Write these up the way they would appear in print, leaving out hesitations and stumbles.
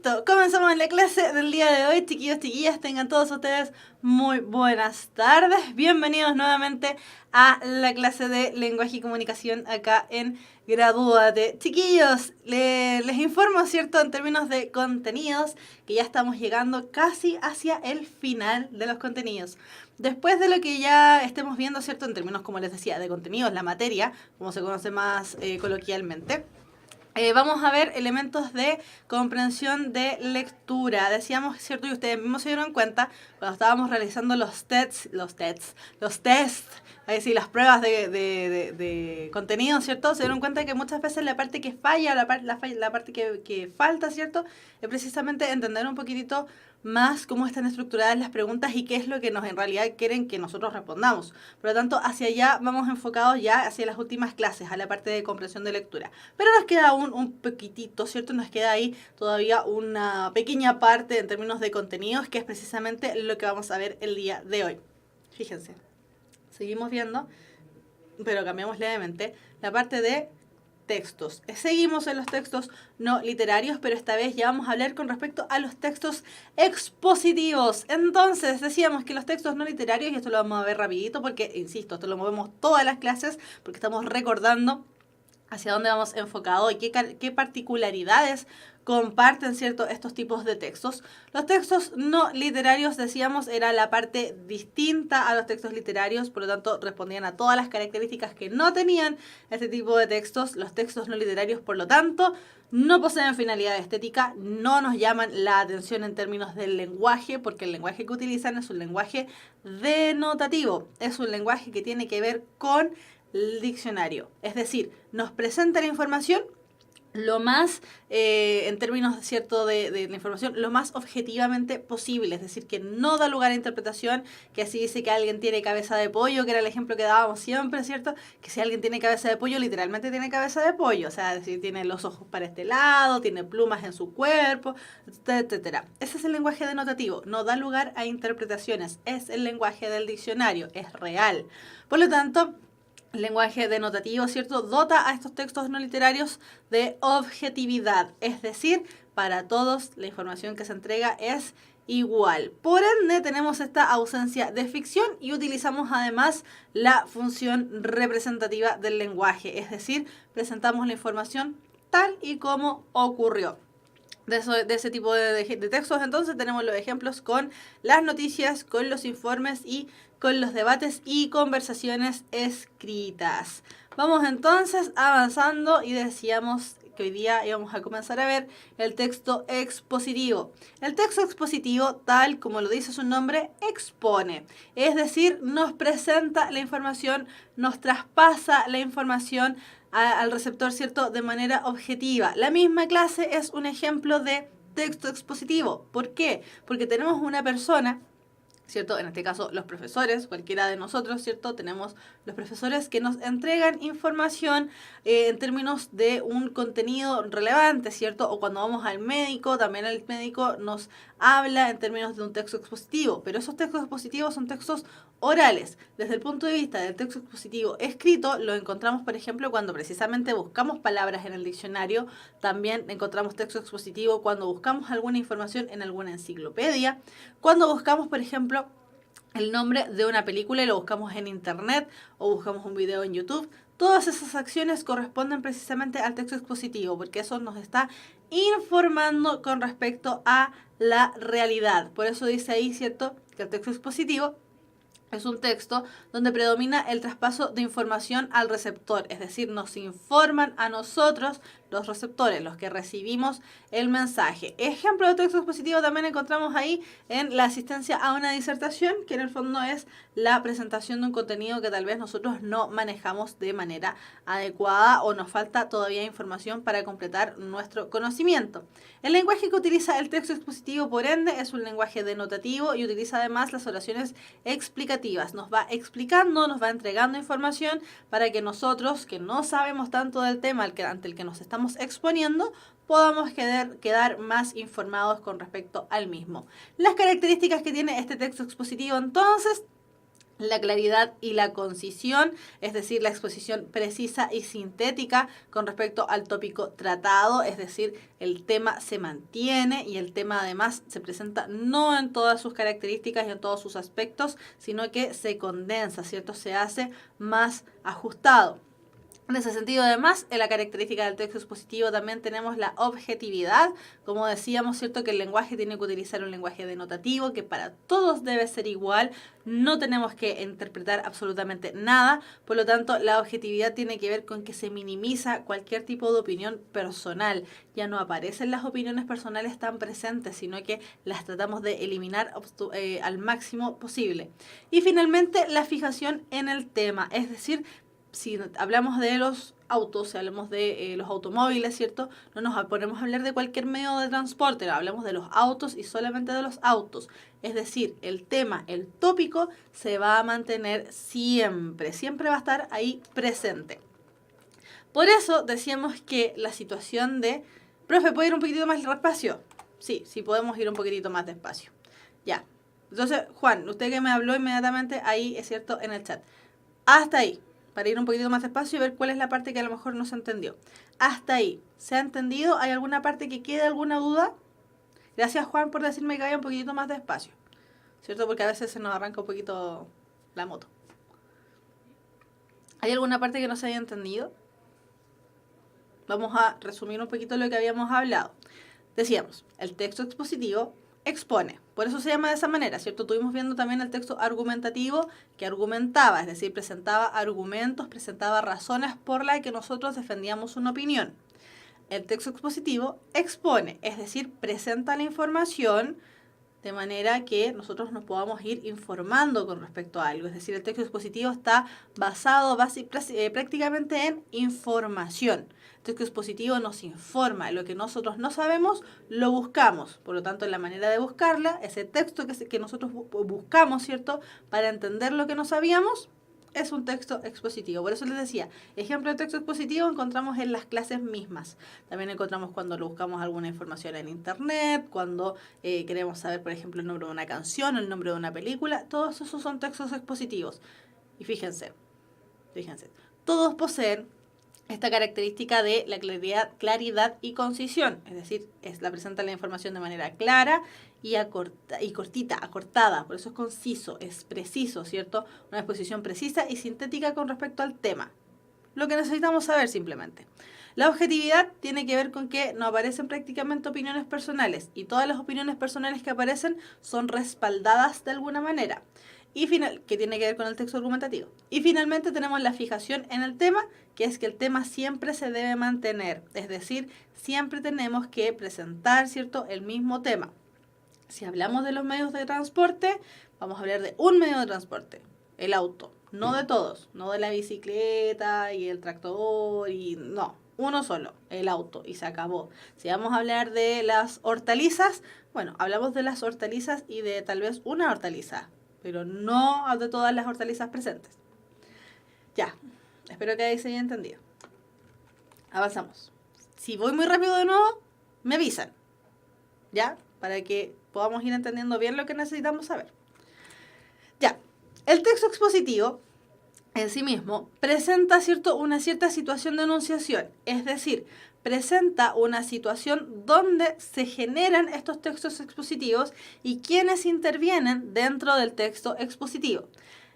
Listo, comenzamos la clase del día de hoy, chiquillos, chiquillas, tengan todos ustedes muy buenas tardes. Bienvenidos nuevamente a la clase de lenguaje y comunicación acá en Gradúate. Chiquillos, les informo, ¿cierto?, en términos de contenidos, que ya estamos llegando casi hacia el final de los contenidos. Después de lo que ya estemos viendo, ¿cierto?, en términos, como les decía, de contenidos, la materia, como se conoce más coloquialmente, vamos a ver elementos de comprensión de lectura. Decíamos, ¿cierto? Y ustedes mismos se dieron cuenta cuando estábamos realizando los tests, ahí sí, las pruebas de contenido, ¿cierto? Se dieron cuenta que muchas veces la parte que falla, la parte que falta, ¿cierto? Es precisamente entender un poquitito más cómo están estructuradas las preguntas y qué es lo que en realidad quieren que nosotros respondamos. Por lo tanto, hacia allá vamos enfocados ya hacia las últimas clases, a la parte de comprensión de lectura. Pero nos queda aún un poquitito, ¿cierto? Nos queda ahí todavía una pequeña parte en términos de contenidos, que es precisamente lo que vamos a ver el día de hoy. Fíjense, seguimos viendo, pero cambiamos levemente, la parte de textos. Seguimos en los textos no literarios, pero esta vez ya vamos a hablar con respecto a los textos expositivos. Entonces, decíamos que los textos no literarios, y esto lo vamos a ver rapidito porque, insisto, esto lo movemos todas las clases porque estamos recordando hacia dónde vamos enfocados y qué particularidades comparten, ¿cierto?, estos tipos de textos. Los textos no literarios, decíamos, era la parte distinta a los textos literarios, por lo tanto respondían a todas las características que no tenían este tipo de textos. Los textos no literarios, por lo tanto, no poseen finalidad estética, no nos llaman la atención en términos del lenguaje, porque el lenguaje que utilizan es un lenguaje denotativo, es un lenguaje que tiene que ver con el diccionario, es decir, nos presenta la información lo más, en términos, ¿cierto?, de la información, lo más objetivamente posible, es decir, que no da lugar a interpretación, que así dice que alguien tiene cabeza de pollo, que era el ejemplo que dábamos siempre, ¿cierto?, que si alguien tiene cabeza de pollo, literalmente tiene cabeza de pollo, o sea, es decir, tiene los ojos para este lado, tiene plumas en su cuerpo, etcétera. Ese es el lenguaje denotativo, no da lugar a interpretaciones, es el lenguaje del diccionario, es real. Por lo tanto, el lenguaje denotativo, ¿cierto?, dota a estos textos no literarios de objetividad, es decir, para todos la información que se entrega es igual. Por ende, tenemos esta ausencia de ficción y utilizamos además la función representativa del lenguaje, es decir, presentamos la información tal y como ocurrió. De ese tipo de textos, entonces tenemos los ejemplos con las noticias, con los informes y con los debates y conversaciones escritas. Vamos entonces avanzando y decíamos que hoy día íbamos a comenzar a ver el texto expositivo. El texto expositivo, tal como lo dice su nombre, expone, es decir, nos presenta la información, nos traspasa la información al receptor, ¿cierto?, de manera objetiva. La misma clase es un ejemplo de texto expositivo. ¿Por qué? Porque tenemos una persona, ¿cierto?, en este caso los profesores, cualquiera de nosotros, ¿cierto?, tenemos los profesores que nos entregan información en términos de un contenido relevante, ¿cierto?, o cuando vamos al médico, también el médico nos habla en términos de un texto expositivo, pero esos textos expositivos son textos orales. Desde el punto de vista del texto expositivo escrito, lo encontramos, por ejemplo, cuando precisamente buscamos palabras en el diccionario, también encontramos texto expositivo cuando buscamos alguna información en alguna enciclopedia, cuando buscamos, por ejemplo, el nombre de una película y lo buscamos en internet o buscamos un video en YouTube. Todas esas acciones corresponden precisamente al texto expositivo, porque eso nos está informando con respecto a la realidad. Por eso dice ahí, ¿cierto?, que el texto expositivo es un texto donde predomina el traspaso de información al receptor, es decir, nos informan a nosotros, los receptores, los que recibimos el mensaje. Ejemplo de texto expositivo también encontramos ahí en la asistencia a una disertación, que en el fondo es la presentación de un contenido que tal vez nosotros no manejamos de manera adecuada o nos falta todavía información para completar nuestro conocimiento. El lenguaje que utiliza el texto expositivo, por ende, es un lenguaje denotativo y utiliza además las oraciones explicativas. Nos va explicando, nos va entregando información para que nosotros, que no sabemos tanto del tema ante el que nos estamos exponiendo, podamos quedar más informados con respecto al mismo. Las características que tiene este texto expositivo, entonces, La claridad y la concisión, es decir, la exposición precisa y sintética con respecto al tópico tratado, es decir, el tema se mantiene y el tema además se presenta no en todas sus características y en todos sus aspectos, sino que se condensa, ¿cierto? Se hace más ajustado. En ese sentido, además, en la característica del texto expositivo también tenemos la objetividad. Como decíamos, ¿cierto? Que el lenguaje tiene que utilizar un lenguaje denotativo, que para todos debe ser igual. No tenemos que interpretar absolutamente nada. Por lo tanto, la objetividad tiene que ver con que se minimiza cualquier tipo de opinión personal. Ya no aparecen las opiniones personales tan presentes, sino que las tratamos de eliminar al máximo posible. Y finalmente, la fijación en el tema, es decir, si hablamos de los autos, si hablamos de los automóviles, ¿cierto? No nos ponemos a hablar de cualquier medio de transporte, hablamos de los autos y solamente de los autos. Es decir, el tema, el tópico, se va a mantener siempre, siempre va a estar ahí presente. Por eso decíamos que la situación de, profe, ¿puede ir un poquitito más despacio? Sí, sí podemos ir un poquitito más despacio. Ya. Entonces, Juan, usted que me habló inmediatamente ahí, es cierto, en el chat. Hasta ahí. Para ir un poquito más despacio y ver cuál es la parte que a lo mejor no se entendió. Hasta ahí. ¿Se ha entendido? ¿Hay alguna parte que quede alguna duda? Gracias, Juan, por decirme que vaya un poquito más despacio. ¿Cierto? Porque a veces se nos arranca un poquito la moto. ¿Hay alguna parte que no se haya entendido? Vamos a resumir un poquito lo que habíamos hablado. Decíamos, el texto expositivo expone. Por eso se llama de esa manera, ¿cierto? Estuvimos viendo también el texto argumentativo que argumentaba, es decir, presentaba argumentos, presentaba razones por las que nosotros defendíamos una opinión. El texto expositivo expone, es decir, presenta la información de manera que nosotros nos podamos ir informando con respecto a algo. Es decir, el texto expositivo está basado prácticamente en información. El texto expositivo nos informa. Lo que nosotros no sabemos, lo buscamos. Por lo tanto, la manera de buscarla, ese texto que nosotros buscamos, ¿cierto? Para entender lo que no sabíamos, es un texto expositivo. Por eso les decía, ejemplo de texto expositivo encontramos en las clases mismas. También encontramos cuando buscamos alguna información en internet, cuando queremos saber, por ejemplo, el nombre de una canción, el nombre de una película. Todos esos son textos expositivos. Y fíjense, todos poseen esta característica de la claridad y concisión, es decir, presenta la información de manera clara y acortada, por eso es conciso, es preciso, ¿cierto? Una exposición precisa y sintética con respecto al tema. Lo que necesitamos saber simplemente. La objetividad tiene que ver con que no aparecen prácticamente opiniones personales y todas las opiniones personales que aparecen son respaldadas de alguna manera. Que tiene que ver con el texto argumentativo. Y finalmente tenemos la fijación en el tema, que es que el tema siempre se debe mantener. Es decir, siempre tenemos que presentar, ¿cierto?, el mismo tema. Si hablamos de los medios de transporte, vamos a hablar de un medio de transporte, el auto. No de todos, no de la bicicleta y el tractor y no. Uno solo, el auto, y se acabó. Si vamos a hablar de las hortalizas, bueno, hablamos de las hortalizas y de tal vez una hortaliza, pero no de todas las hortalizas presentes. Ya, espero que ahí se haya entendido. Avanzamos. Si voy muy rápido de nuevo, me avisan, ¿ya? Para que podamos ir entendiendo bien lo que necesitamos saber. Ya, el texto expositivo en sí mismo presenta, ¿cierto?, una cierta situación de enunciación, es decir, presenta una situación donde se generan estos textos expositivos y quienes intervienen dentro del texto expositivo.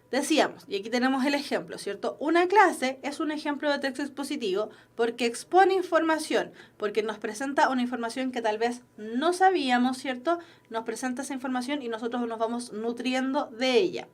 Decíamos, y aquí tenemos el ejemplo, ¿cierto? Una clase es un ejemplo de texto expositivo porque expone información, porque nos presenta una información que tal vez no sabíamos, ¿cierto? Nos presenta esa información y nosotros nos vamos nutriendo de ella.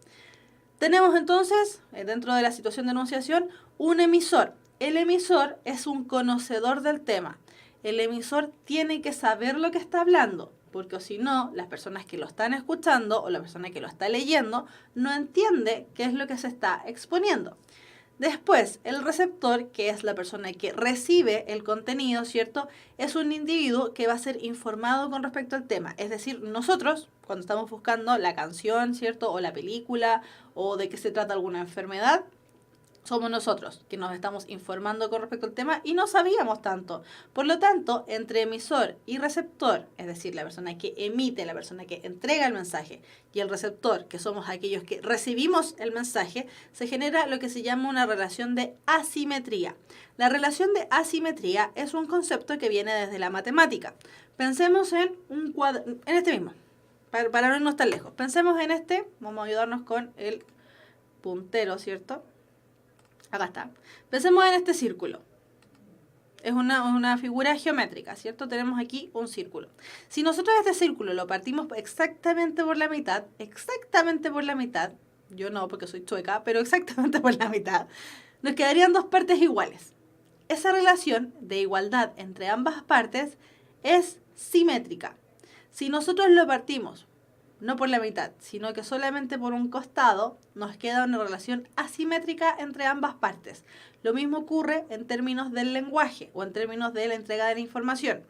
Tenemos entonces, dentro de la situación de enunciación, un emisor. El emisor es un conocedor del tema. El emisor tiene que saber lo que está hablando, porque si no, las personas que lo están escuchando o la persona que lo está leyendo no entiende qué es lo que se está exponiendo. Después, el receptor, que es la persona que recibe el contenido, ¿cierto?, es un individuo que va a ser informado con respecto al tema. Es decir, nosotros, cuando estamos buscando la canción, ¿cierto?, o la película, o de qué se trata alguna enfermedad, somos nosotros, que nos estamos informando con respecto al tema y no sabíamos tanto. Por lo tanto, entre emisor y receptor, es decir, la persona que emite, la persona que entrega el mensaje, y el receptor, que somos aquellos que recibimos el mensaje, se genera lo que se llama una relación de asimetría. La relación de asimetría es un concepto que viene desde la matemática. Pensemos en un cuadro, en este mismo, para no irnos tan lejos. Pensemos en este, vamos a ayudarnos con el puntero, ¿cierto? Acá está. Pensemos en este círculo. Es una figura geométrica, ¿cierto? Tenemos aquí un círculo. Si nosotros este círculo lo partimos exactamente por la mitad, yo no porque soy chueca, pero exactamente por la mitad, nos quedarían dos partes iguales. Esa relación de igualdad entre ambas partes es simétrica. Si nosotros lo partimos no por la mitad, sino que solamente por un costado, nos queda una relación asimétrica entre ambas partes. Lo mismo ocurre en términos del lenguaje o en términos de la entrega de la información.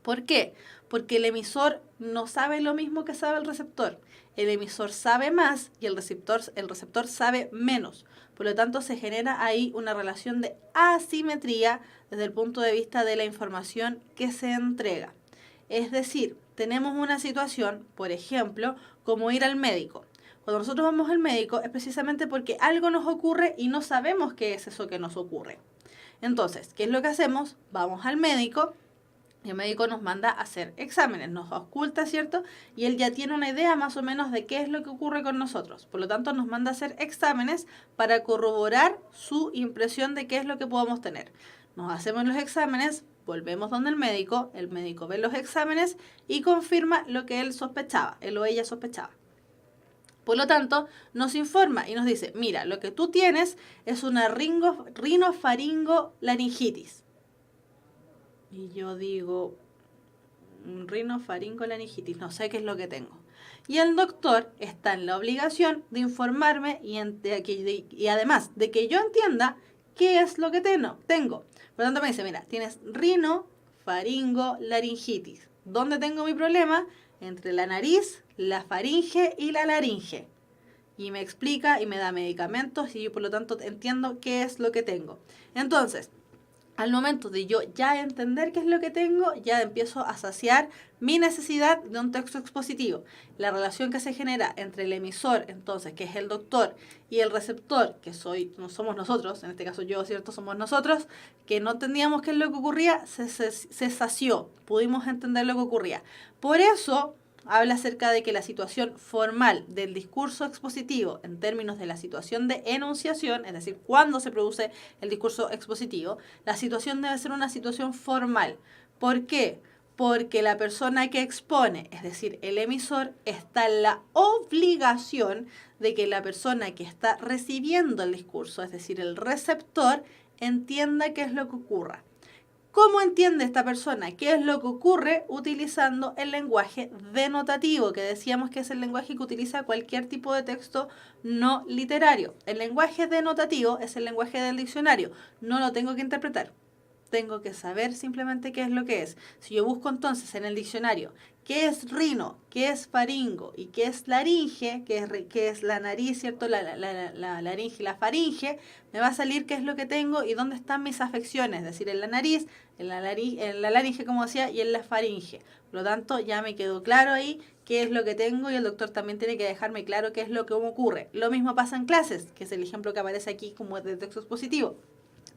¿Por qué? Porque el emisor no sabe lo mismo que sabe el receptor. El emisor sabe más y el receptor sabe menos. Por lo tanto, se genera ahí una relación de asimetría desde el punto de vista de la información que se entrega. Es decir, tenemos una situación, por ejemplo, como ir al médico. Cuando nosotros vamos al médico es precisamente porque algo nos ocurre y no sabemos qué es eso que nos ocurre. Entonces, ¿qué es lo que hacemos? Vamos al médico y el médico nos manda a hacer exámenes, nos ausculta, ¿cierto? Y él ya tiene una idea más o menos de qué es lo que ocurre con nosotros. Por lo tanto, nos manda a hacer exámenes para corroborar su impresión de qué es lo que podemos tener. Nos hacemos los exámenes, volvemos donde el médico ve los exámenes y confirma lo que él o ella sospechaba. Por lo tanto, nos informa y nos dice, mira, lo que tú tienes es una rinofaringolaringitis. Y yo digo, rinofaringolaringitis, no sé qué es lo que tengo. Y el doctor está en la obligación de informarme y además de que yo entienda qué es lo que tengo. Por lo tanto me dice, mira, tienes rinofaringolaringitis. ¿Dónde tengo mi problema? Entre la nariz, la faringe y la laringe. Y me explica y me da medicamentos y yo por lo tanto entiendo qué es lo que tengo. Entonces, al momento de yo ya entender qué es lo que tengo, ya empiezo a saciar mi necesidad de un texto expositivo. La relación que se genera entre el emisor, entonces, que es el doctor, y el receptor, que somos nosotros, en este caso yo, ¿cierto? Somos nosotros, que no entendíamos qué es lo que ocurría, se sació, pudimos entender lo que ocurría. Por eso habla acerca de que la situación formal del discurso expositivo en términos de la situación de enunciación, es decir, cuando se produce el discurso expositivo, la situación debe ser una situación formal. ¿Por qué? Porque la persona que expone, es decir, el emisor, está en la obligación de que la persona que está recibiendo el discurso, es decir, el receptor, entienda qué es lo que ocurra. ¿Cómo entiende esta persona qué es lo que ocurre? Utilizando el lenguaje denotativo, que decíamos que es el lenguaje que utiliza cualquier tipo de texto no literario. El lenguaje denotativo es el lenguaje del diccionario. No lo tengo que interpretar. Tengo que saber simplemente qué es lo que es. Si yo busco entonces en el diccionario qué es rino, qué es faringo y qué es laringe, qué es la nariz, ¿cierto? La laringe y la faringe, me va a salir qué es lo que tengo y dónde están mis afecciones, es decir, en la nariz, en la laringe, como decía, y en la faringe. Por lo tanto, ya me quedó claro ahí qué es lo que tengo y el doctor también tiene que dejarme claro qué es lo que me ocurre. Lo mismo pasa en clases, que es el ejemplo que aparece aquí como de texto expositivo.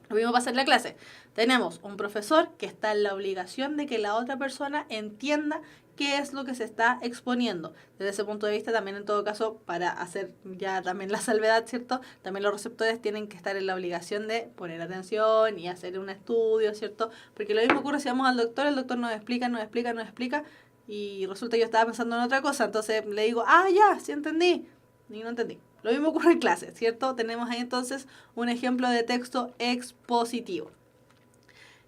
Lo mismo pasa en la clase. Tenemos un profesor que está en la obligación de que la otra persona entienda qué es lo que se está exponiendo. Desde ese punto de vista, también en todo caso, para hacer ya también la salvedad, ¿cierto? También los receptores tienen que estar en la obligación de poner atención y hacer un estudio, ¿cierto? Porque lo mismo ocurre si vamos al doctor, el doctor nos explica, y resulta que yo estaba pensando en otra cosa, entonces le digo, ya, sí entendí, y no entendí. Lo mismo ocurre en clase, ¿cierto? Tenemos ahí entonces un ejemplo de texto expositivo.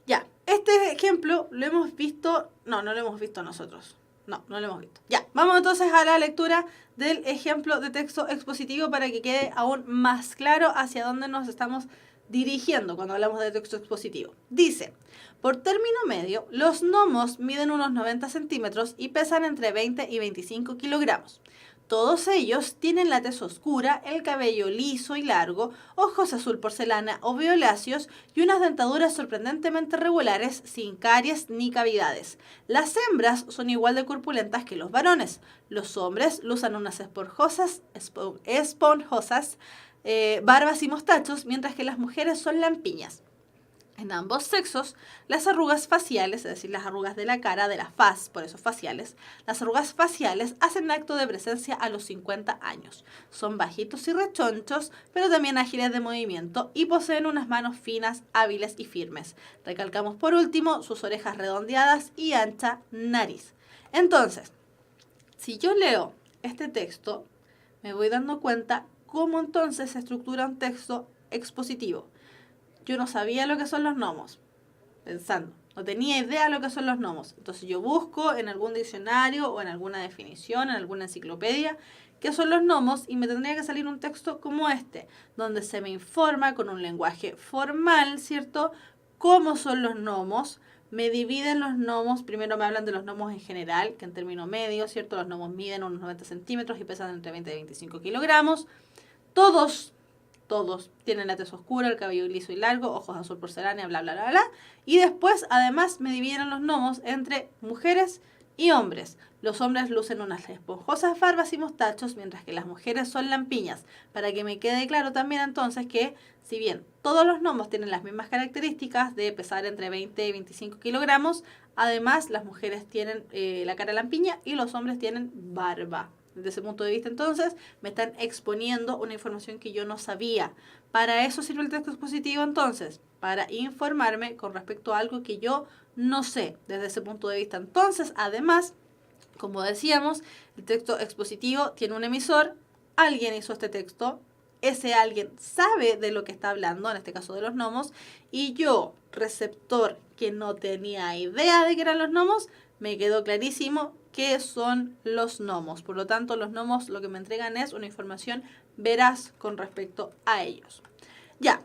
Ya, este ejemplo lo hemos visto, no lo hemos visto nosotros. No lo hemos visto. Ya, vamos entonces a la lectura del ejemplo de texto expositivo para que quede aún más claro hacia dónde nos estamos dirigiendo cuando hablamos de texto expositivo. Dice, por término medio, los gnomos miden unos 90 centímetros y pesan entre 20 y 25 kilogramos. Todos ellos tienen la tez oscura, el cabello liso y largo, ojos azul porcelana o violáceos y unas dentaduras sorprendentemente regulares, sin caries ni cavidades. Las hembras son igual de corpulentas que los varones. Los hombres lucen unas esponjosas barbas y mostachos, mientras que las mujeres son lampiñas. En ambos sexos, las arrugas faciales, es decir, las arrugas de la cara, de la faz, por eso faciales, las arrugas faciales hacen acto de presencia a los 50 años. Son bajitos y rechonchos, pero también ágiles de movimiento y poseen unas manos finas, hábiles y firmes. Recalcamos por último sus orejas redondeadas y ancha nariz. Entonces, si yo leo este texto, me voy dando cuenta cómo entonces se estructura un texto expositivo. Yo no sabía lo que son los gnomos, pensando, no tenía idea de lo que son los gnomos. Entonces yo busco en algún diccionario o en alguna definición, en alguna enciclopedia, qué son los gnomos y me tendría que salir un texto como este, donde se me informa con un lenguaje formal, ¿cierto?, cómo son los gnomos. Me dividen los gnomos, primero me hablan de los gnomos en general, que en término medio, ¿cierto? Los gnomos miden unos 90 centímetros y pesan entre 20 y 25 kilogramos. Todos tienen la tez oscura, el cabello liso y largo, ojos azul porcelana, bla, bla, bla, bla. Y después, además, me dividen los gnomos entre mujeres y hombres. Los hombres lucen unas esponjosas barbas y mostachos, mientras que las mujeres son lampiñas. Para que me quede claro también entonces que, si bien todos los gnomos tienen las mismas características de pesar entre 20 y 25 kilogramos, además las mujeres tienen la cara lampiña y los hombres tienen barba. Desde ese punto de vista, entonces, me están exponiendo una información que yo no sabía. Para eso sirve el texto expositivo, entonces, para informarme con respecto a algo que yo no sé desde ese punto de vista. Entonces, además, como decíamos, el texto expositivo tiene un emisor, alguien hizo este texto, ese alguien sabe de lo que está hablando, en este caso de los gnomos, y yo, receptor que no tenía idea de que eran los gnomos, me quedó clarísimo qué son los gnomos. Por lo tanto, los gnomos lo que me entregan es una información veraz con respecto a ellos. Ya,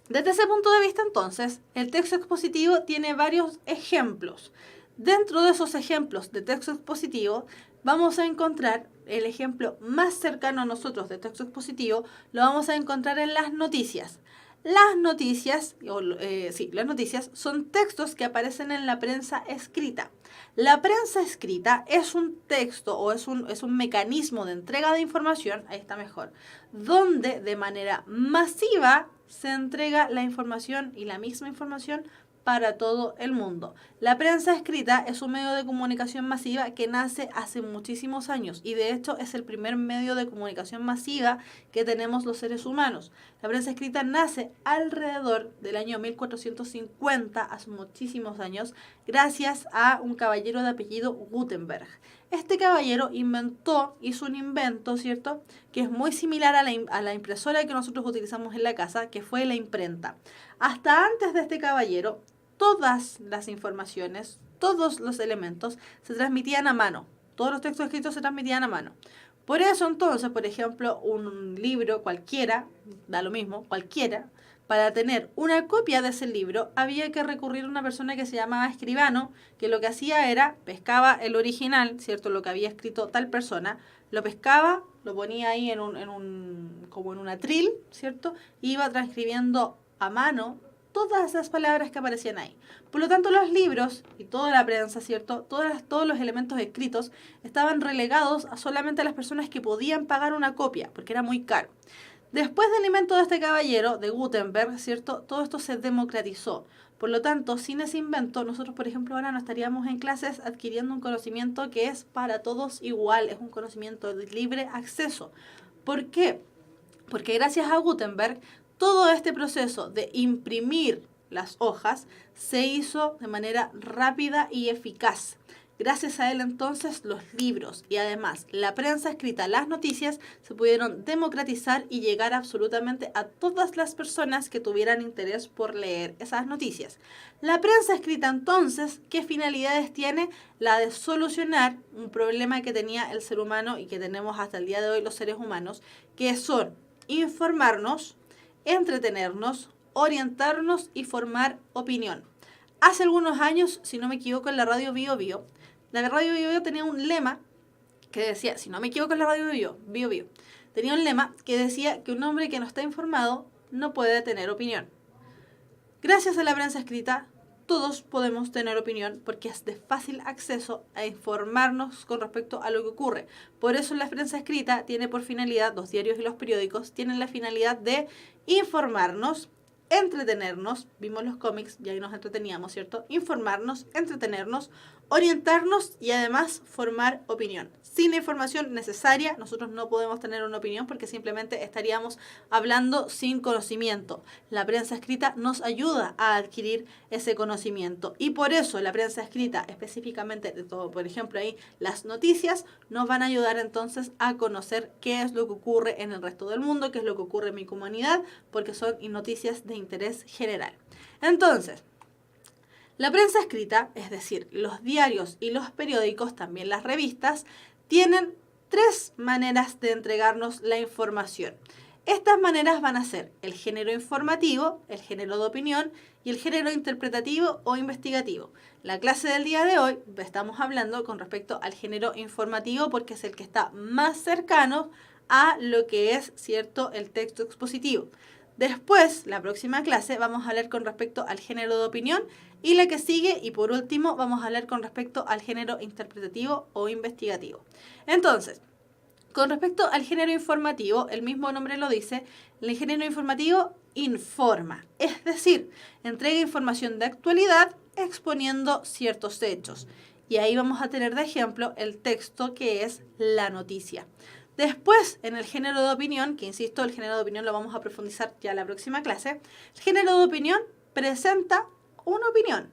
desde ese punto de vista, entonces, el texto expositivo tiene varios ejemplos. Dentro de esos ejemplos de texto expositivo, vamos a encontrar el ejemplo más cercano a nosotros de texto expositivo, lo vamos a encontrar en las noticias. Las noticias son textos que aparecen en la prensa escrita. La prensa escrita es un texto o es un mecanismo de entrega de información, ahí está mejor, donde de manera masiva se entrega la información y la misma información para todo el mundo. La prensa escrita es un medio de comunicación masiva que nace hace muchísimos años y de hecho es el primer medio de comunicación masiva que tenemos los seres humanos. La prensa escrita nace alrededor del año 1450, hace muchísimos años, gracias a un caballero de apellido Gutenberg. Este caballero hizo un invento, ¿cierto?, que es muy similar a la impresora que nosotros utilizamos en la casa, que fue la imprenta. Hasta antes de este caballero, todas las informaciones, todos los elementos se transmitían a mano. Todos los textos escritos se transmitían a mano. Por eso entonces, por ejemplo, un libro cualquiera, da lo mismo, cualquiera, para tener una copia de ese libro había que recurrir a una persona que se llamaba escribano, que lo que hacía era pescaba el original, ¿cierto?, lo que había escrito tal persona, lo pescaba, lo ponía ahí como en un atril, ¿cierto?, y iba transcribiendo a mano todas esas palabras que aparecían ahí. Por lo tanto, los libros y toda la prensa, ¿cierto?, todos los elementos escritos estaban relegados a solamente a las personas que podían pagar una copia, porque era muy caro. Después del invento de este caballero, de Gutenberg, ¿cierto?, todo esto se democratizó. Por lo tanto, sin ese invento, nosotros, por ejemplo, ahora no estaríamos en clases adquiriendo un conocimiento que es para todos igual, es un conocimiento de libre acceso. ¿Por qué? Porque gracias a Gutenberg, todo este proceso de imprimir las hojas se hizo de manera rápida y eficaz. Gracias a él entonces los libros y además la prensa escrita, las noticias, se pudieron democratizar y llegar absolutamente a todas las personas que tuvieran interés por leer esas noticias. La prensa escrita entonces, ¿qué finalidades tiene? La de solucionar un problema que tenía el ser humano y que tenemos hasta el día de hoy los seres humanos, que son informarnos, entretenernos, orientarnos y formar opinión. Hace algunos años, si no me equivoco, en la radio Bio Bio, la radio Bio Bio tenía un lema que decía, si no me equivoco, en la radio Bio Bio, tenía un lema que decía que un hombre que no está informado no puede tener opinión. Gracias a la prensa escrita, todos podemos tener opinión porque es de fácil acceso a informarnos con respecto a lo que ocurre. Por eso la prensa escrita tiene por finalidad, los diarios y los periódicos tienen la finalidad de informarnos, entretenernos, vimos los cómics y ahí nos entreteníamos, ¿cierto? Informarnos, entretenernos, orientarnos y además formar opinión. Sin la información necesaria, nosotros no podemos tener una opinión porque simplemente estaríamos hablando sin conocimiento. La prensa escrita nos ayuda a adquirir ese conocimiento y por eso la prensa escrita, específicamente de todo, por ejemplo ahí las noticias, nos van a ayudar entonces a conocer qué es lo que ocurre en el resto del mundo, qué es lo que ocurre en mi comunidad, porque son noticias de interés general. Entonces, la prensa escrita, es decir, los diarios y los periódicos, también las revistas, tienen 3 maneras de entregarnos la información. Estas maneras van a ser el género informativo, el género de opinión y el género interpretativo o investigativo. La clase del día de hoy estamos hablando con respecto al género informativo porque es el que está más cercano a lo que es, ¿cierto?, el texto expositivo. Después, la próxima clase, vamos a hablar con respecto al género de opinión y la que sigue, y por último, vamos a hablar con respecto al género interpretativo o investigativo. Entonces, con respecto al género informativo, el mismo nombre lo dice, el género informativo informa, es decir, entrega información de actualidad exponiendo ciertos hechos. Y ahí vamos a tener de ejemplo el texto que es la noticia. Después, en el género de opinión, que insisto, el género de opinión lo vamos a profundizar ya en la próxima clase, el género de opinión presenta una opinión,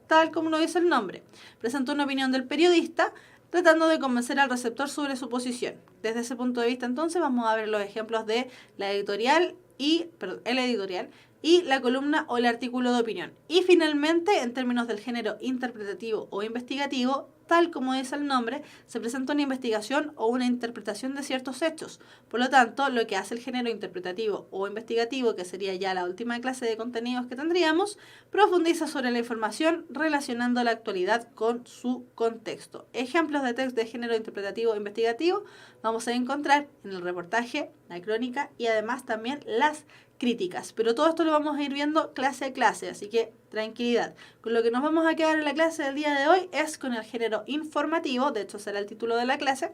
tal como lo dice el nombre. Presenta una opinión del periodista tratando de convencer al receptor sobre su posición. Desde ese punto de vista, entonces, vamos a ver los ejemplos de la editorial el editorial y la columna o el artículo de opinión. Y finalmente, en términos del género interpretativo o investigativo, tal como dice el nombre, se presenta una investigación o una interpretación de ciertos hechos. Por lo tanto, lo que hace el género interpretativo o investigativo, que sería ya la última clase de contenidos que tendríamos, profundiza sobre la información relacionando la actualidad con su contexto. Ejemplos de texto de género interpretativo o investigativo vamos a encontrar en el reportaje, la crónica y además también las críticas. Pero todo esto lo vamos a ir viendo clase a clase, así que tranquilidad. Con lo que nos vamos a quedar en la clase del día de hoy es con el género informativo, de hecho será el título de la clase,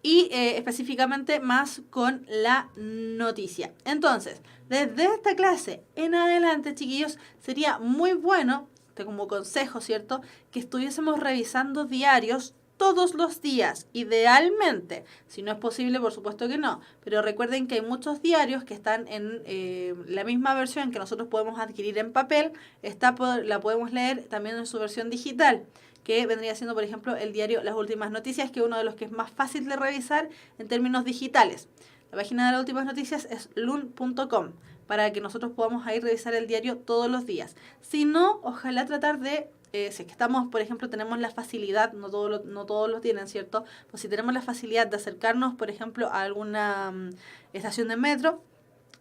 y específicamente más con la noticia. Entonces, desde esta clase en adelante, chiquillos, sería muy bueno, como consejo, ¿cierto?, que estuviésemos revisando diarios todos los días, idealmente. Si no es posible, por supuesto que no. Pero recuerden que hay muchos diarios que están en la misma versión que nosotros podemos adquirir en papel. La podemos leer también en su versión digital, que vendría siendo, por ejemplo, el diario Las Últimas Noticias, que es uno de los que es más fácil de revisar en términos digitales. La página de Las Últimas Noticias es lun.com, para que nosotros podamos ahí revisar el diario todos los días. Si no, ojalá tratar de si es que estamos, por ejemplo, tenemos la facilidad, no todos lo tienen, ¿cierto? Pues si tenemos la facilidad de acercarnos, por ejemplo, a alguna estación de metro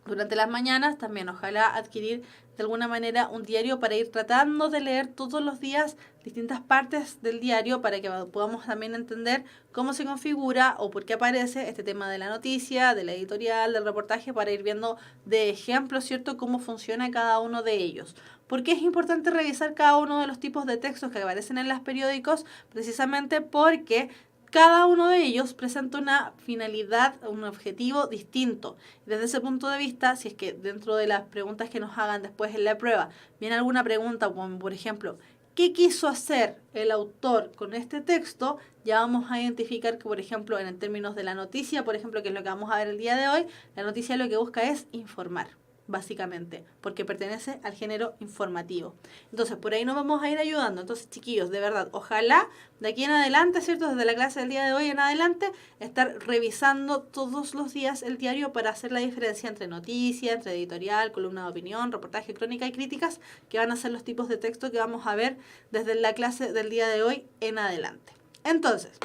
durante las mañanas, también ojalá adquirir de alguna manera un diario para ir tratando de leer todos los días distintas partes del diario para que podamos también entender cómo se configura o por qué aparece este tema de la noticia, de la editorial, del reportaje, para ir viendo de ejemplo, ¿cierto?, cómo funciona cada uno de ellos. ¿Por qué es importante revisar cada uno de los tipos de textos que aparecen en los periódicos? Precisamente porque cada uno de ellos presenta una finalidad, un objetivo distinto. Desde ese punto de vista, si es que dentro de las preguntas que nos hagan después en la prueba viene alguna pregunta, como por ejemplo, ¿qué quiso hacer el autor con este texto? Ya vamos a identificar que, por ejemplo, en términos de la noticia, por ejemplo, que es lo que vamos a ver el día de hoy, la noticia lo que busca es informar, básicamente, porque pertenece al género informativo. Entonces, por ahí nos vamos a ir ayudando. Entonces, chiquillos, de verdad, ojalá de aquí en adelante, ¿cierto?, desde la clase del día de hoy en adelante, estar revisando todos los días el diario para hacer la diferencia entre noticia, entre editorial, columna de opinión, reportaje, crónica y críticas, que van a ser los tipos de texto que vamos a ver desde la clase del día de hoy en adelante. Entonces,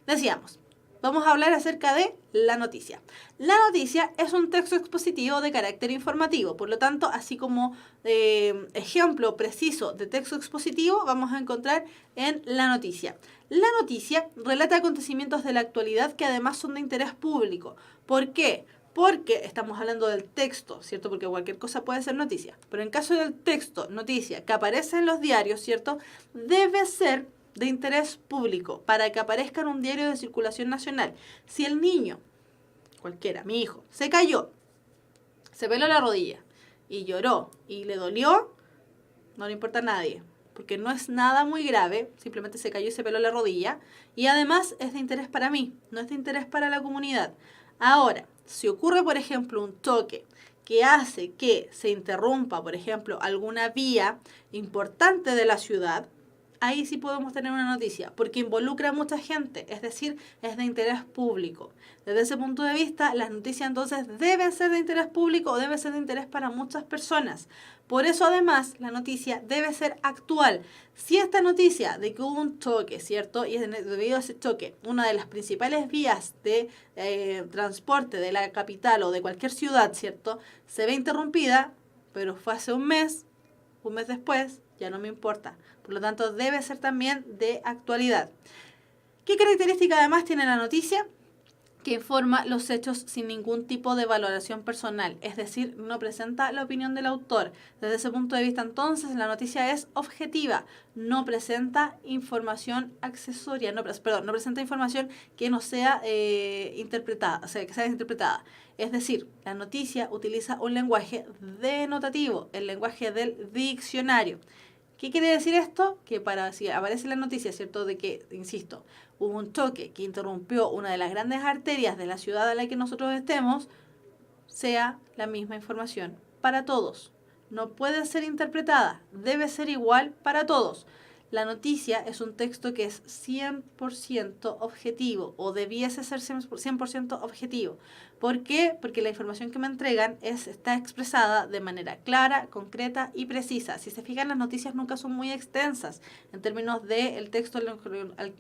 decíamos, vamos a hablar acerca de la noticia. La noticia es un texto expositivo de carácter informativo, por lo tanto, así como ejemplo preciso de texto expositivo, vamos a encontrar en la noticia. La noticia relata acontecimientos de la actualidad que además son de interés público. ¿Por qué? Porque estamos hablando del texto, ¿cierto? Porque cualquier cosa puede ser noticia. Pero en caso del texto, noticia, que aparece en los diarios, ¿cierto? Debe ser de interés público para que aparezca en un diario de circulación nacional. Si el niño, cualquiera, mi hijo, se cayó, se peló la rodilla y lloró y le dolió, no le importa a nadie, porque no es nada muy grave, simplemente se cayó y se peló la rodilla, y además es de interés para mí, no es de interés para la comunidad. Ahora, si ocurre, por ejemplo, un choque que hace que se interrumpa, por ejemplo, alguna vía importante de la ciudad, ahí sí podemos tener una noticia, porque involucra a mucha gente, es decir, es de interés público. Desde ese punto de vista, las noticias entonces deben ser de interés público o deben ser de interés para muchas personas. Por eso, además, la noticia debe ser actual. Si esta noticia de que hubo un choque, ¿cierto? Y debido a ese choque, una de las principales vías de transporte de la capital o de cualquier ciudad, ¿cierto?, se ve interrumpida, pero fue hace un mes después, ya no me importa. Por lo tanto, debe ser también de actualidad. ¿Qué característica además tiene la noticia? Que informa los hechos sin ningún tipo de valoración personal, es decir, no presenta la opinión del autor. Desde ese punto de vista, entonces, la noticia es objetiva, no presenta información accesoria, no presenta información que no sea interpretada, o sea, que sea interpretada. Es decir, la noticia utiliza un lenguaje denotativo, el lenguaje del diccionario. ¿Qué quiere decir esto? Que si aparece la noticia, ¿cierto?, de que, insisto, hubo un choque que interrumpió una de las grandes arterias de la ciudad a la que nosotros estemos, sea la misma información para todos. No puede ser interpretada, debe ser igual para todos. La noticia es un texto que es 100% objetivo o debiese ser 100% objetivo. ¿Por qué? Porque la información que me entregan está expresada de manera clara, concreta y precisa. Si se fijan, las noticias nunca son muy extensas en términos del texto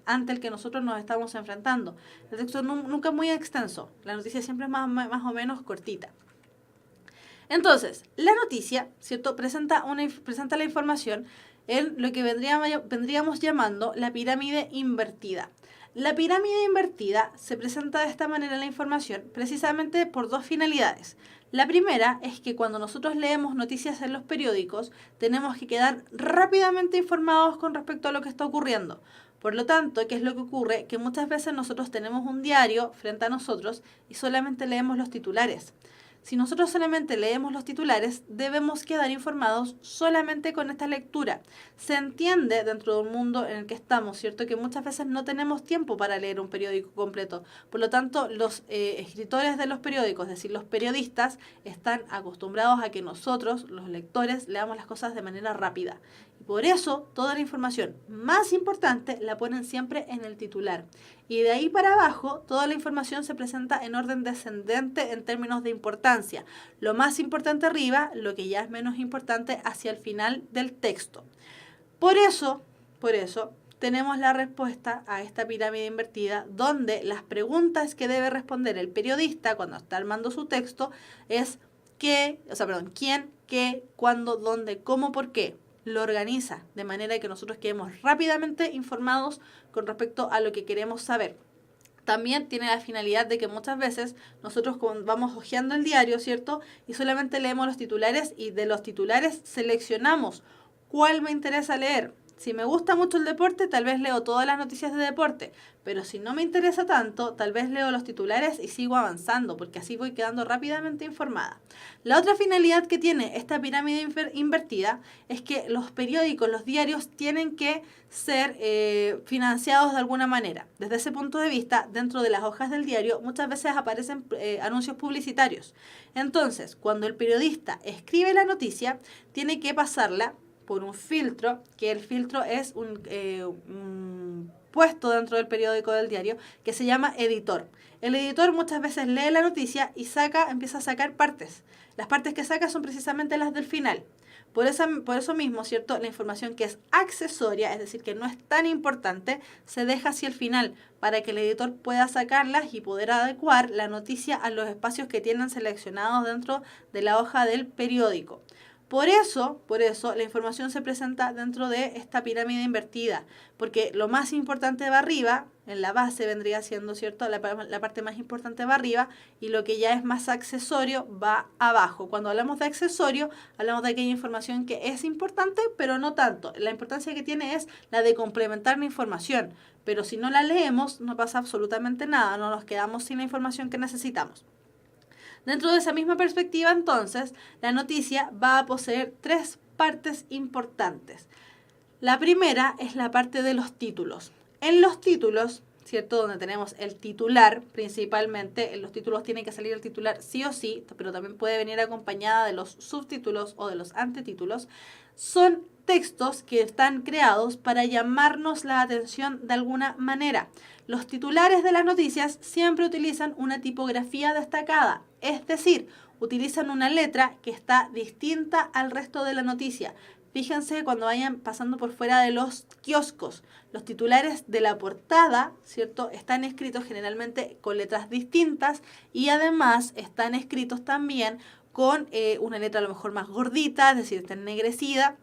ante el que nosotros nos estamos enfrentando. El texto nunca es muy extenso, la noticia siempre es más o menos cortita. Entonces, la noticia, ¿cierto?, presenta la información en lo que vendríamos llamando la pirámide invertida. La pirámide invertida se presenta de esta manera en la información precisamente por dos finalidades. La primera es que cuando nosotros leemos noticias en los periódicos, tenemos que quedar rápidamente informados con respecto a lo que está ocurriendo. Por lo tanto, ¿qué es lo que ocurre? Que muchas veces nosotros tenemos un diario frente a nosotros y solamente leemos los titulares. Si nosotros solamente leemos los titulares, debemos quedar informados solamente con esta lectura. Se entiende dentro de un mundo en el que estamos, ¿cierto?, que muchas veces no tenemos tiempo para leer un periódico completo. Por lo tanto, los escritores de los periódicos, es decir, los periodistas, están acostumbrados a que nosotros, los lectores, leamos las cosas de manera rápida. Y por eso, toda la información más importante la ponen siempre en el titular. Y de ahí para abajo, toda la información se presenta en orden descendente en términos de importancia. Lo más importante arriba, lo que ya es menos importante hacia el final del texto. Por eso, tenemos la respuesta a esta pirámide invertida, donde las preguntas que debe responder el periodista cuando está armando su texto es quién, qué, cuándo, dónde, cómo, por qué. Lo organiza de manera que nosotros quedemos rápidamente informados con respecto a lo que queremos saber. También tiene la finalidad de que muchas veces nosotros vamos hojeando el diario, ¿cierto?, y solamente leemos los titulares y de los titulares seleccionamos cuál me interesa leer. Si me gusta mucho el deporte, tal vez leo todas las noticias de deporte, pero si no me interesa tanto, tal vez leo los titulares y sigo avanzando, porque así voy quedando rápidamente informada. La otra finalidad que tiene esta pirámide invertida es que los periódicos, los diarios, tienen que ser financiados de alguna manera. Desde ese punto de vista, dentro de las hojas del diario, muchas veces aparecen anuncios publicitarios. Entonces, cuando el periodista escribe la noticia, tiene que pasarla por un filtro, que el filtro es un puesto dentro del periódico del diario, que se llama editor. El editor muchas veces lee la noticia y empieza a sacar partes. Las partes que saca son precisamente las del final. Por eso mismo, ¿cierto? La información que es accesoria, es decir, que no es tan importante, se deja hacia el final para que el editor pueda sacarlas y poder adecuar la noticia a los espacios que tienen seleccionados dentro de la hoja del periódico. Por eso, la información se presenta dentro de esta pirámide invertida, porque lo más importante va arriba, en la base vendría siendo, ¿cierto? La parte más importante va arriba y lo que ya es más accesorio va abajo. Cuando hablamos de accesorio, hablamos de aquella información que es importante, pero no tanto. La importancia que tiene es la de complementar la información, pero si no la leemos, no pasa absolutamente nada, no nos quedamos sin la información que necesitamos. Dentro de esa misma perspectiva, entonces, la noticia va a poseer tres partes importantes. La primera es la parte de los títulos. En los títulos, ¿cierto? Donde tenemos el titular principalmente, en los títulos tiene que salir el titular sí o sí, pero también puede venir acompañada de los subtítulos o de los antetítulos. Son textos que están creados para llamarnos la atención de alguna manera. Los titulares de las noticias siempre utilizan una tipografía destacada, es decir, utilizan una letra que está distinta al resto de la noticia. Fíjense cuando vayan pasando por fuera de los kioscos. Los titulares de la portada, ¿cierto? Están escritos generalmente con letras distintas y además están escritos también con una letra a lo mejor más gordita, es decir, está ennegrecida.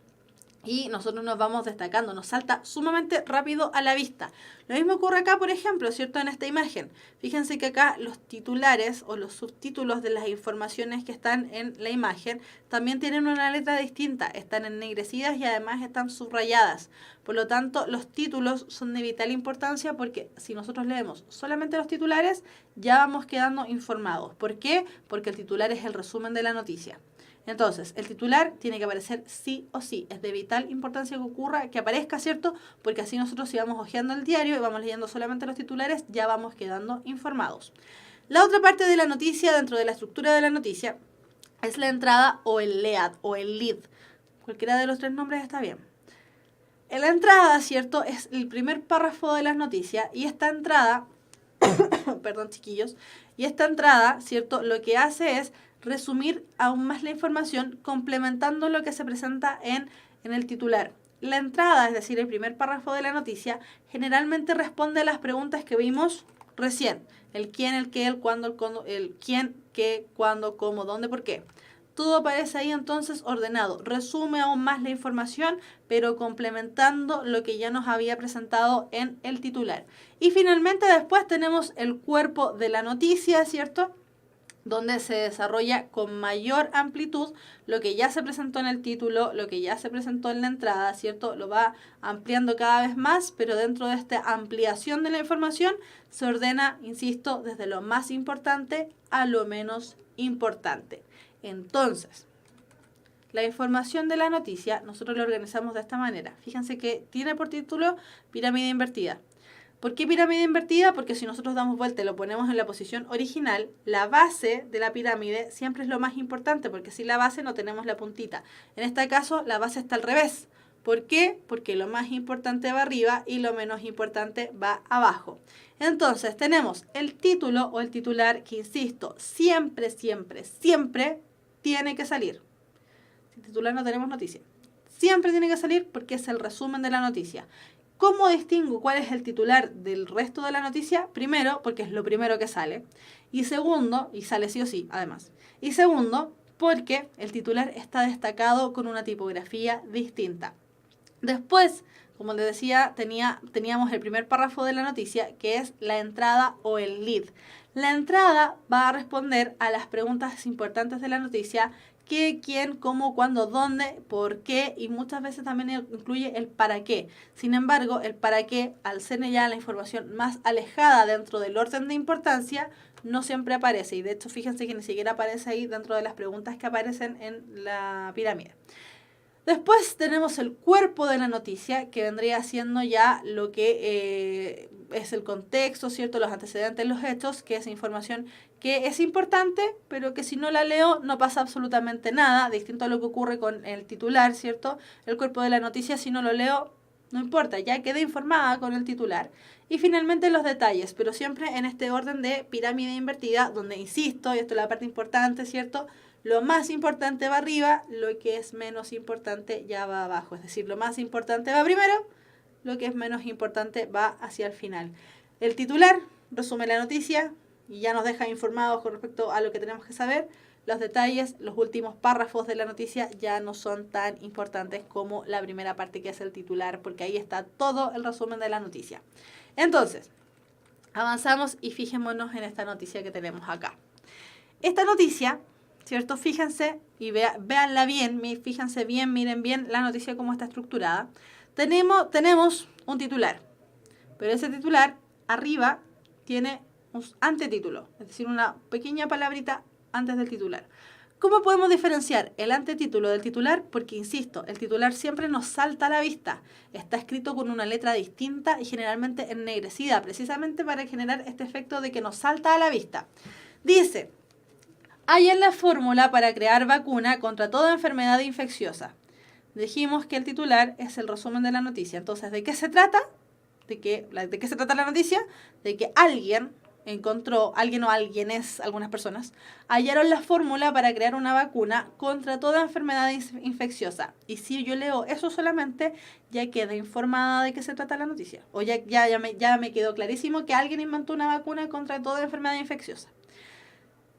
Y nosotros nos vamos destacando, nos salta sumamente rápido a la vista. Lo mismo ocurre acá, por ejemplo, ¿cierto? En esta imagen. Fíjense que acá los titulares o los subtítulos de las informaciones que están en la imagen también tienen una letra distinta, están ennegrecidas y además están subrayadas. Por lo tanto, los títulos son de vital importancia porque si nosotros leemos solamente los titulares, ya vamos quedando informados. ¿Por qué? Porque el titular es el resumen de la noticia. Entonces, el titular tiene que aparecer sí o sí. Es de vital importancia que ocurra, que aparezca, ¿cierto? Porque así nosotros si vamos hojeando el diario y vamos leyendo solamente los titulares, ya vamos quedando informados. La otra parte de la noticia, dentro de la estructura de la noticia, es la entrada o el lead o el lead. Cualquiera de los tres nombres está bien. En la entrada, ¿cierto? Es el primer párrafo de las noticias y esta entrada, perdón chiquillos, y esta entrada, ¿cierto? Lo que hace es resumir aún más la información complementando lo que se presenta en el titular. La entrada, es decir, el primer párrafo de la noticia, generalmente responde a las preguntas que vimos recién. El quién, el qué, el cuándo, el quién, qué, cuándo, cómo, dónde, por qué. Todo aparece ahí entonces ordenado. Resume aún más la información, pero complementando lo que ya nos había presentado en el titular. Y finalmente después tenemos el cuerpo de la noticia, ¿cierto? Donde se desarrolla con mayor amplitud lo que ya se presentó en el título, lo que ya se presentó en la entrada, ¿cierto? Lo va ampliando cada vez más, pero dentro de esta ampliación de la información se ordena, insisto, desde lo más importante a lo menos importante. Entonces, la información de la noticia nosotros la organizamos de esta manera. Fíjense que tiene por título pirámide invertida. ¿Por qué pirámide invertida? Porque si nosotros damos vuelta y lo ponemos en la posición original, la base de la pirámide siempre es lo más importante, porque sin la base no tenemos la puntita. En este caso, la base está al revés. ¿Por qué? Porque lo más importante va arriba y lo menos importante va abajo. Entonces, tenemos el título o el titular que, insisto, siempre, siempre, siempre tiene que salir. Sin titular no tenemos noticia. Siempre tiene que salir porque es el resumen de la noticia. ¿Cómo distingo cuál es el titular del resto de la noticia? Primero, porque es lo primero que sale. Y segundo, y sale sí o sí, además. Y segundo, porque el titular está destacado con una tipografía distinta. Después, como les decía, teníamos el primer párrafo de la noticia, que es la entrada o el lead. La entrada va a responder a las preguntas importantes de la noticia: qué, quién, cómo, cuándo, dónde, por qué, y muchas veces también incluye el para qué. Sin embargo, el para qué, al ser ya la información más alejada dentro del orden de importancia, no siempre aparece. Y de hecho, fíjense que ni siquiera aparece ahí dentro de las preguntas que aparecen en la pirámide. Después tenemos el cuerpo de la noticia, que vendría siendo ya lo que es el contexto, ¿cierto? Los antecedentes, los hechos, que es información que es importante, pero que si no la leo no pasa absolutamente nada, distinto a lo que ocurre con el titular, ¿cierto? El cuerpo de la noticia, si no lo leo, no importa, ya quedé informada con el titular. Y finalmente los detalles, pero siempre en este orden de pirámide invertida, donde insisto, y esto es la parte importante, ¿cierto? Lo más importante va arriba, lo que es menos importante ya va abajo. Es decir, lo más importante va primero, lo que es menos importante va hacia el final. El titular resume la noticia y ya nos deja informados con respecto a lo que tenemos que saber. Los detalles, los últimos párrafos de la noticia ya no son tan importantes como la primera parte que es el titular, porque ahí está todo el resumen de la noticia. Entonces, avanzamos y fijémonos en esta noticia que tenemos acá. Esta noticia, ¿cierto? Fíjense y véanla bien, fíjense bien, miren bien la noticia cómo está estructurada. Tenemos un titular, pero ese titular arriba tiene un antetítulo, es decir, una pequeña palabrita antes del titular. ¿Cómo podemos diferenciar el antetítulo del titular? Porque, insisto, el titular siempre nos salta a la vista. Está escrito con una letra distinta y generalmente ennegrecida, precisamente para generar este efecto de que nos salta a la vista. Dice: hay en la fórmula para crear vacuna contra toda enfermedad infecciosa. Dijimos que el titular es el resumen de la noticia. Entonces, ¿de qué se trata? ¿De qué se trata la noticia? De que alguien encontró, alguien o alguienes, algunas personas, hallaron la fórmula para crear una vacuna contra toda enfermedad infecciosa. Y si yo leo eso solamente, ya quedé informada de qué se trata la noticia. O ya me quedó clarísimo que alguien inventó una vacuna contra toda enfermedad infecciosa.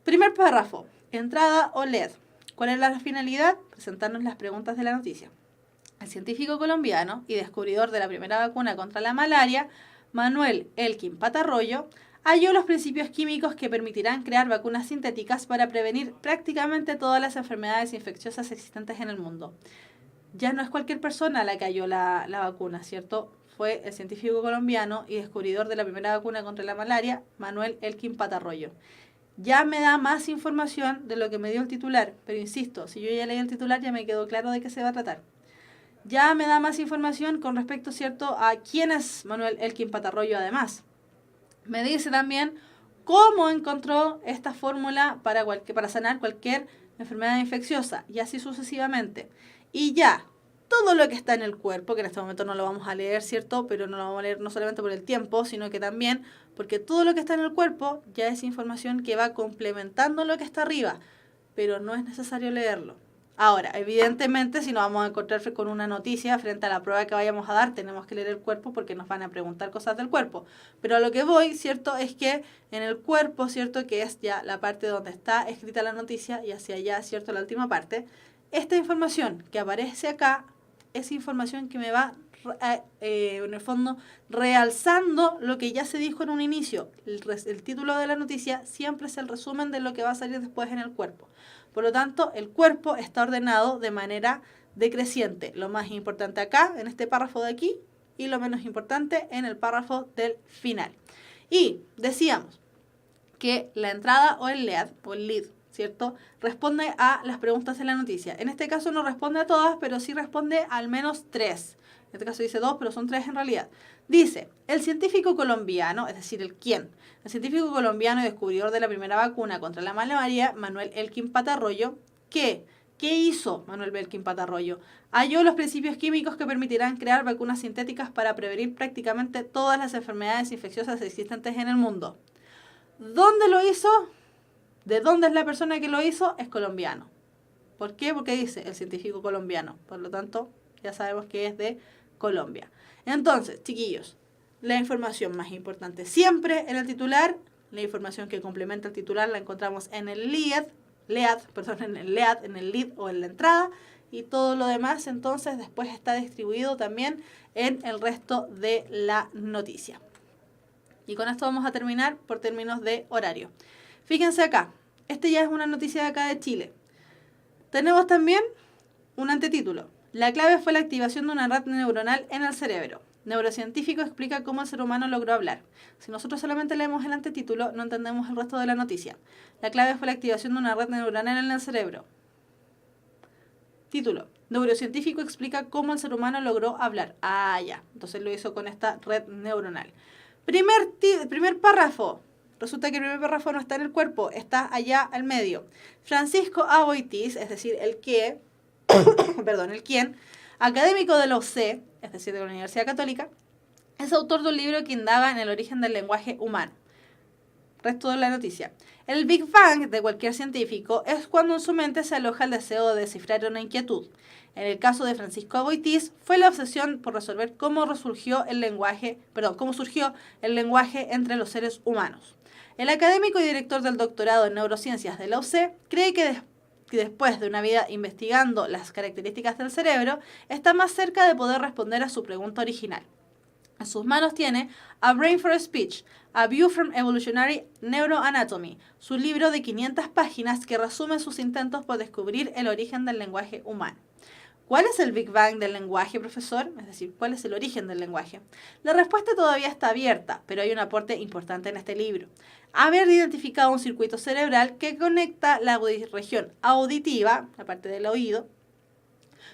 Primer párrafo, entrada o LED. ¿Cuál es la finalidad? Presentarnos las preguntas de la noticia. El científico colombiano y descubridor de la primera vacuna contra la malaria, Manuel Elkin Patarroyo, halló los principios químicos que permitirán crear vacunas sintéticas para prevenir prácticamente todas las enfermedades infecciosas existentes en el mundo. Ya no es cualquier persona la que halló la vacuna, ¿cierto? Fue el científico colombiano y descubridor de la primera vacuna contra la malaria, Manuel Elkin Patarroyo. Ya me da más información de lo que me dio el titular, pero insisto, si yo ya leí el titular ya me quedó claro de qué se va a tratar. Ya me da más información con respecto, ¿cierto?, a quién es Manuel Elkin Patarroyo además. Me dice también cómo encontró esta fórmula para sanar cualquier enfermedad infecciosa y así sucesivamente. Y ya, todo lo que está en el cuerpo, que en este momento no lo vamos a leer, ¿cierto? Pero no lo vamos a leer no solamente por el tiempo, sino que también porque todo lo que está en el cuerpo ya es información que va complementando lo que está arriba, pero no es necesario leerlo. Ahora, evidentemente, si nos vamos a encontrar con una noticia frente a la prueba que vayamos a dar, tenemos que leer el cuerpo porque nos van a preguntar cosas del cuerpo. Pero a lo que voy, ¿cierto?, es que en el cuerpo, ¿cierto?, que es ya la parte donde está escrita la noticia y hacia allá, ¿cierto?, la última parte, esta información que aparece acá es información que me va, en el fondo, realzando lo que ya se dijo en un inicio. El título de la noticia siempre es el resumen de lo que va a salir después en el cuerpo. Por lo tanto, el cuerpo está ordenado de manera decreciente. Lo más importante acá, en este párrafo de aquí, y lo menos importante en el párrafo del final. Y decíamos que la entrada o el lead, ¿cierto?, responde a las preguntas de la noticia. En este caso no responde a todas, pero sí responde al menos 3. En este caso dice 2, pero son 3 en realidad. Dice: el científico colombiano, es decir, el científico colombiano y descubridor de la primera vacuna contra la malaria, Manuel Elkin Patarroyo, ¿qué hizo Manuel Elkin Patarroyo? Halló los principios químicos que permitirán crear vacunas sintéticas para prevenir prácticamente todas las enfermedades infecciosas existentes en el mundo. ¿Dónde lo hizo? ¿De dónde es la persona que lo hizo? Es colombiano. ¿Por qué? Porque dice el científico colombiano. Por lo tanto, ya sabemos que es de Colombia. Entonces, chiquillos, la información más importante siempre en el titular, la información que complementa el titular la encontramos en el lead, en el lead o en la entrada, y todo lo demás entonces después está distribuido también en el resto de la noticia. Y con esto vamos a terminar por términos de horario. Fíjense acá, este ya es una noticia de acá de Chile. Tenemos también un antetítulo. La clave fue la activación de una red neuronal en el cerebro. Neurocientífico explica cómo el ser humano logró hablar. Si nosotros solamente leemos el antetítulo, no entendemos el resto de la noticia. La clave fue la activación de una red neuronal en el cerebro. Título. Neurocientífico explica cómo el ser humano logró hablar. Ah, ya. Entonces lo hizo con esta red neuronal. Primer párrafo. Resulta que el primer párrafo no está en el cuerpo, está allá al medio. Francisco Aboitiz, es decir, el quien, académico de la UC, es decir, de la Universidad Católica, es autor de un libro que indaga en el origen del lenguaje humano. Resto de la noticia. El Big Bang de cualquier científico es cuando en su mente se aloja el deseo de descifrar una inquietud. En el caso de Francisco Aboitiz, fue la obsesión por resolver cómo surgió el lenguaje entre los seres humanos. El académico y director del doctorado en neurociencias de la UC cree que después de una vida investigando las características del cerebro, está más cerca de poder responder a su pregunta original. En sus manos tiene A Brain for Speech, A View from Evolutionary Neuroanatomy, su libro de 500 páginas que resume sus intentos por descubrir el origen del lenguaje humano. ¿Cuál es el Big Bang del lenguaje, profesor? Es decir, ¿cuál es el origen del lenguaje? La respuesta todavía está abierta, pero hay un aporte importante en este libro. Haber identificado un circuito cerebral que conecta la región auditiva, la parte del oído,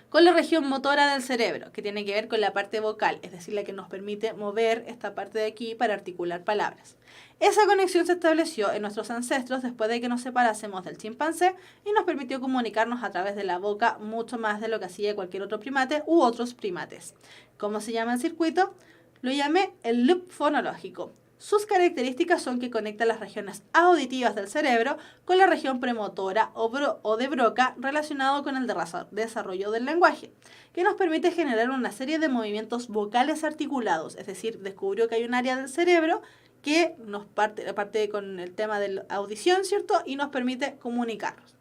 con la región motora del cerebro, que tiene que ver con la parte vocal, es decir, la que nos permite mover esta parte de aquí para articular palabras. Esa conexión se estableció en nuestros ancestros después de que nos separásemos del chimpancé y nos permitió comunicarnos a través de la boca mucho más de lo que hacía cualquier otro primate u otros primates. ¿Cómo se llama el circuito? Lo llamé el loop fonológico. Sus características son que conecta las regiones auditivas del cerebro con la región premotora o de Broca relacionado con el desarrollo del lenguaje, que nos permite generar una serie de movimientos vocales articulados, es decir, descubrió que hay un área del cerebro que nos parte con el tema de la audición, ¿cierto? Y nos permite comunicarnos.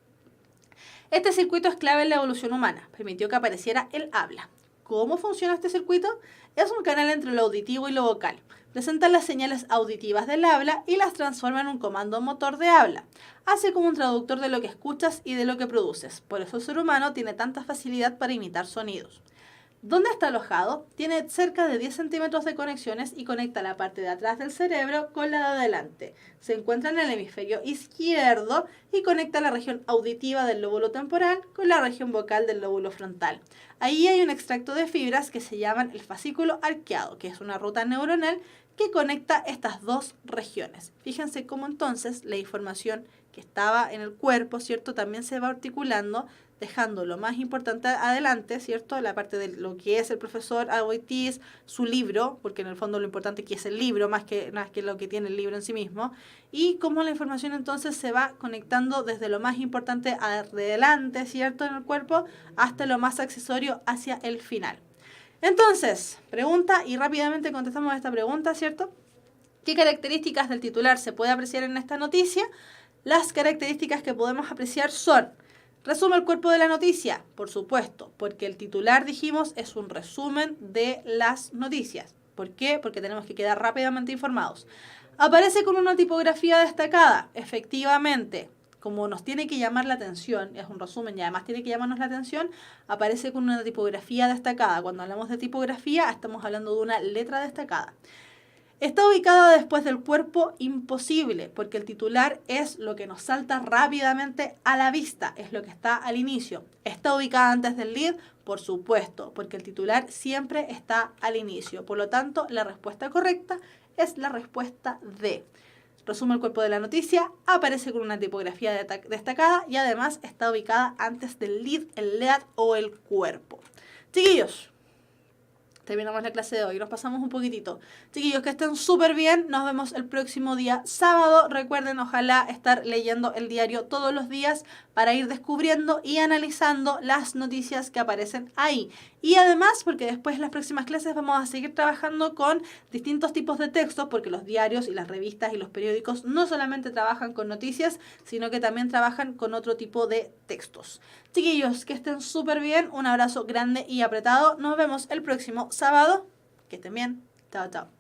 Este circuito es clave en la evolución humana, permitió que apareciera el habla. ¿Cómo funciona este circuito? Es un canal entre lo auditivo y lo vocal. Presenta las señales auditivas del habla y las transforma en un comando motor de habla. Hace como un traductor de lo que escuchas y de lo que produces. Por eso el ser humano tiene tanta facilidad para imitar sonidos. ¿Dónde está alojado? Tiene cerca de 10 centímetros de conexiones y conecta la parte de atrás del cerebro con la de adelante. Se encuentra en el hemisferio izquierdo y conecta la región auditiva del lóbulo temporal con la región vocal del lóbulo frontal. Ahí hay un extracto de fibras que se llaman el fascículo arqueado, que es una ruta neuronal que conecta estas dos regiones. Fíjense cómo entonces la información que estaba en el cuerpo, ¿cierto?, también se va articulando, dejando lo más importante adelante, ¿cierto?, la parte de lo que es el profesor Aboitiz, su libro, porque en el fondo lo importante aquí es el libro, más que lo que tiene el libro en sí mismo, y cómo la información entonces se va conectando desde lo más importante adelante, ¿cierto?, en el cuerpo, hasta lo más accesorio hacia el final. Entonces, pregunta, y rápidamente contestamos a esta pregunta, ¿cierto? ¿Qué características del titular se puede apreciar en esta noticia? Las características que podemos apreciar son: resume el cuerpo de la noticia, por supuesto, porque el titular, dijimos, es un resumen de las noticias. ¿Por qué? Porque tenemos que quedar rápidamente informados. Aparece con una tipografía destacada, efectivamente. Como nos tiene que llamar la atención, es un resumen y además tiene que llamarnos la atención, aparece con una tipografía destacada. Cuando hablamos de tipografía, estamos hablando de una letra destacada. Está ubicada después del cuerpo imposible, porque el titular es lo que nos salta rápidamente a la vista, es lo que está al inicio. ¿Está ubicada antes del lead? Por supuesto, porque el titular siempre está al inicio. Por lo tanto, la respuesta correcta es la respuesta D. Resume el cuerpo de la noticia, aparece con una tipografía destacada y además está ubicada antes del lead, el lead o el cuerpo. Chiquillos, terminamos la clase de hoy, nos pasamos un poquitito. Chiquillos, que estén súper bien, nos vemos el próximo día sábado. Recuerden, ojalá estar leyendo el diario todos los días para ir descubriendo y analizando las noticias que aparecen ahí. Y además, porque después en las próximas clases vamos a seguir trabajando con distintos tipos de textos, porque los diarios y las revistas y los periódicos no solamente trabajan con noticias, sino que también trabajan con otro tipo de textos. Chiquillos, que estén súper bien, un abrazo grande y apretado. Nos vemos el próximo sábado. Que estén bien. Chao, chao.